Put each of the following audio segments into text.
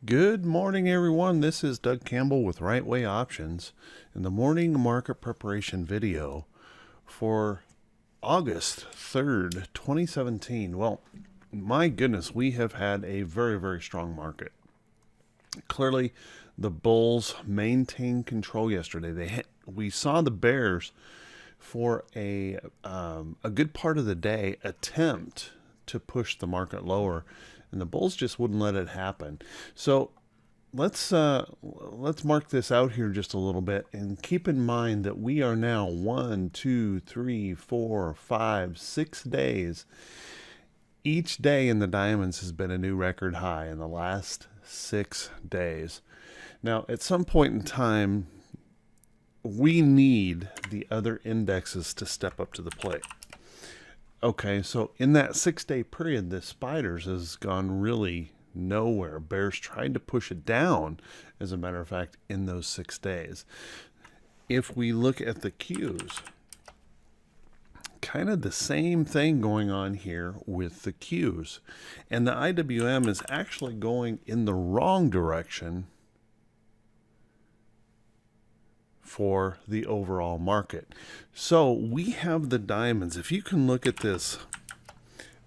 Good morning, everyone. This is Doug Campbell with Right Way Options in the morning market preparation video for August 3rd, 2017. Well, my goodness, we have had a very, very strong market. Clearly, the bulls maintained control yesterday. We saw the bears for a good part of the day attempt to push the market lower, and the bulls just wouldn't let it happen. So let's mark this out here just a little bit and keep in mind that we are now 1, 2, 3, 4, 5, 6 days. Each day in the diamonds has been a new record high in the last 6 days. Now, at some point in time, we need the other indexes to step up to the plate. Okay, so in that 6 day period, the spiders has gone really nowhere. Bears tried to push it down, as a matter of fact, in those 6 days. If we look at the Qs, kind of the same thing going on here with the Qs. And the IWM is actually going in the wrong direction for the overall market. So we have the diamonds. If you can look at this,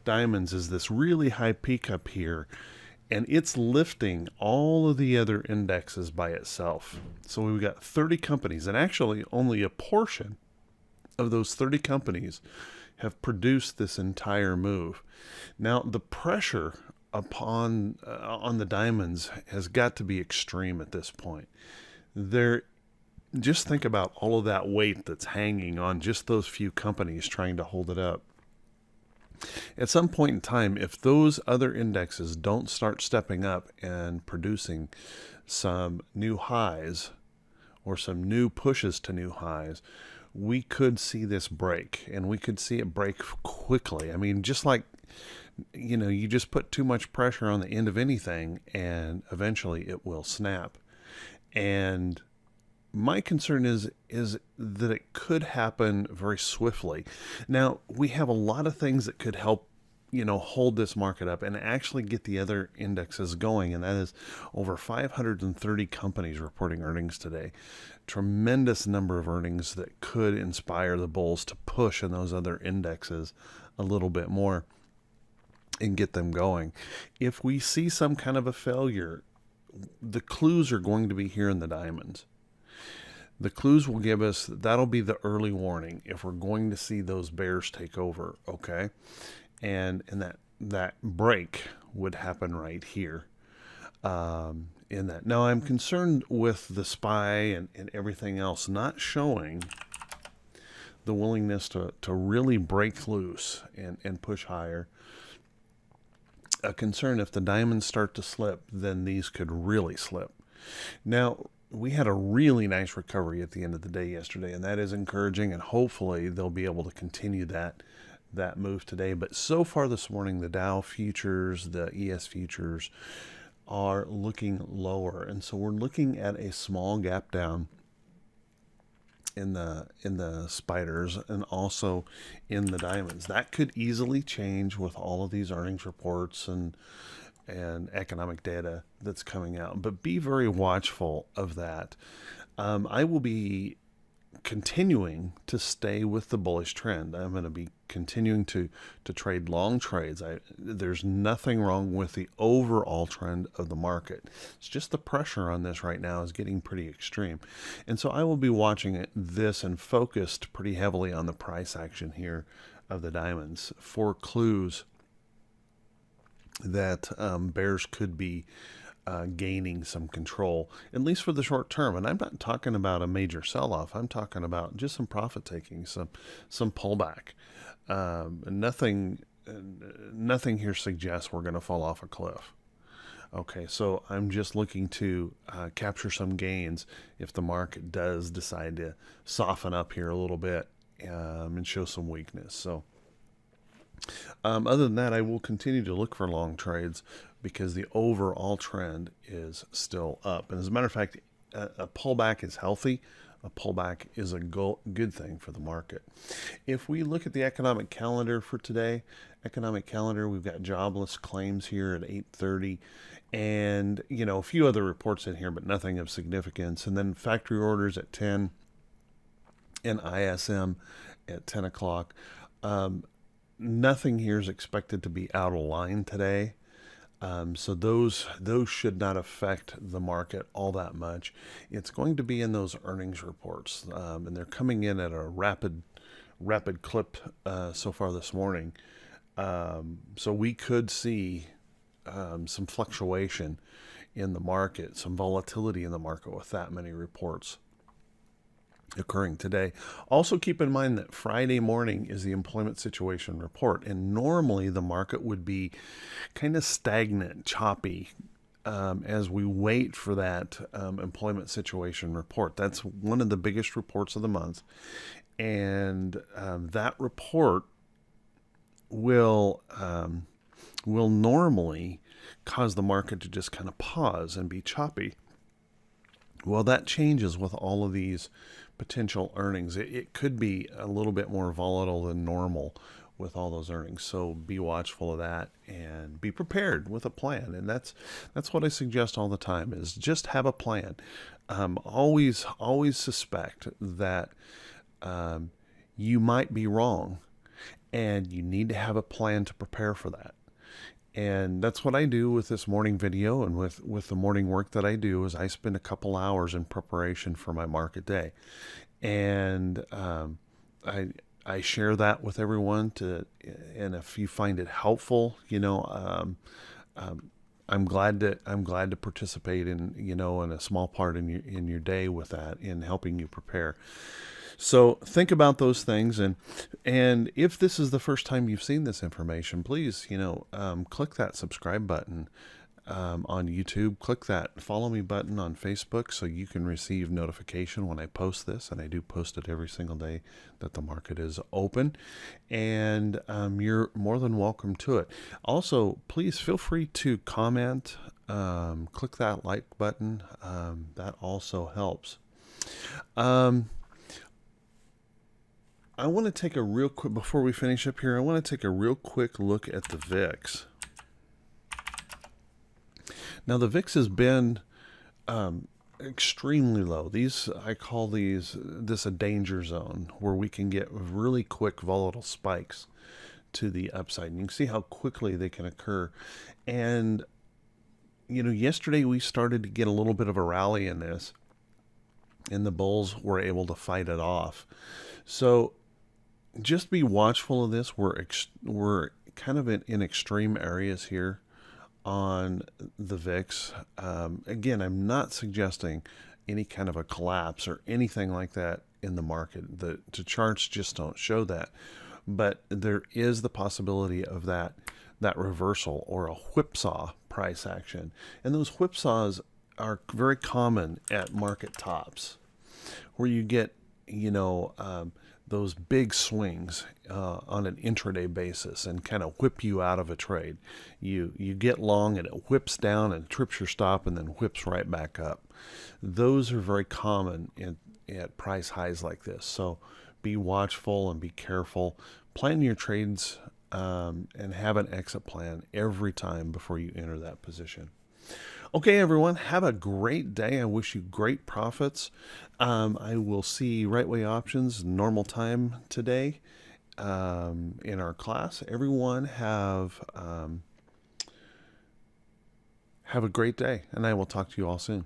diamonds is this really high peak up here, and it's lifting all of the other indexes by itself. So we've got 30 companies, and actually only a portion of those 30 companies have produced this entire move. Now the pressure upon on the diamonds has got to be extreme at this point. Just think about all of that weight that's hanging on just those few companies trying to hold it up. At some point in time, if those other indexes don't start stepping up and producing some new highs or some new pushes to new highs, we could see this break, and we could see it break quickly. I mean, just like, you just put too much pressure on the end of anything and eventually it will snap. And my concern is that it could happen very swiftly. Now, we have a lot of things that could help, hold this market up and actually get the other indexes going, and that is over 530 companies reporting earnings today. Tremendous number of earnings that could inspire the bulls to push in those other indexes a little bit more and get them going. If we see some kind of a failure, the clues are going to be here in the diamonds. The clues will give us, that'll be the early warning if we're going to see those bears take over, okay? And that break would happen right here in that. Now, I'm concerned with the SPY and everything else not showing the willingness to really break loose and push higher. A concern, if the diamonds start to slip, then these could really slip. Now, we had a really nice recovery at the end of the day yesterday, and that is encouraging, and hopefully they'll be able to continue that move today. But so far this morning, the Dow futures, the ES futures are looking lower, and so we're looking at a small gap down in the spiders and also in the diamonds. That could easily change with all of these earnings reports and economic data that's coming out, but be very watchful of that. I will be continuing to stay with the bullish trend. I'm going to be continuing to trade long trades. There's nothing wrong with the overall trend of the market. It's just the pressure on this right now is getting pretty extreme. And so I will be watching this and focused pretty heavily on the price action here of the diamonds for clues that bears could be gaining some control, at least for the short term. And I'm not talking about a major sell-off. I'm talking about just some profit taking, some pullback. Nothing here suggests we're going to fall off a cliff. Okay, so I'm just looking to capture some gains if the market does decide to soften up here a little bit and show some weakness. So other than that, I will continue to look for long trades because the overall trend is still up. And as a matter of fact, a pullback is healthy. a pullback is a good thing for the market. If we look at the economic calendar for today, we've got jobless claims here at 8:30, and a few other reports in here, but nothing of significance. And then factory orders at 10, and ISM at 10 o'clock. Nothing here is expected to be out of line today. So those should not affect the market all that much. It's going to be in those earnings reports, and they're coming in at a rapid clip so far this morning. So we could see some fluctuation in the market, some volatility in the market with that many reports occurring today. Also keep in mind that Friday morning is the employment situation report, and normally the market would be kind of stagnant, choppy, as we wait for that employment situation report. That's one of the biggest reports of the month, and that report will normally cause the market to just kind of pause and be choppy. Well, that changes with all of these potential earnings. It could be a little bit more volatile than normal with all those earnings. So be watchful of that and be prepared with a plan. And that's what I suggest all the time, is just have a plan. Always suspect that you might be wrong, and you need to have a plan to prepare for that. And that's what I do with this morning video, and with the morning work that I do, is I spend a couple hours in preparation for my market day. And I share that with everyone and if you find it helpful, I'm glad to participate in a small part in your day with that, in helping you prepare. So think about those things, and if this is the first time you've seen this information, please, click that subscribe button on YouTube. Click that follow me button on Facebook so you can receive notification when I post this, and I do post it every single day that the market is open, and you're more than welcome to it. Also, please feel free to comment. Click that like button. That also helps. I want to take a real quick, before we finish up here, I want to take a real quick look at the VIX. Now, the VIX has been extremely low. I call this a danger zone, where we can get really quick volatile spikes to the upside. And you can see how quickly they can occur. And, yesterday we started to get a little bit of a rally in this, and the bulls were able to fight it off. So just be watchful of this. We're kind of in extreme areas here on the VIX. Again, I'm not suggesting any kind of a collapse or anything like that in the market. The charts just don't show that. But there is the possibility of that reversal, or a whipsaw price action. And those whipsaws are very common at market tops, where you get, those big swings on an intraday basis and kind of whip you out of a trade. You get long and it whips down and trips your stop and then whips right back up. Those are very common at price highs like this. So be watchful and be careful. Plan your trades and have an exit plan every time before you enter that position. Okay, everyone, have a great day. I wish you great profits. I will see Right Way Options normal time today in our class. Everyone have a great day, and I will talk to you all soon.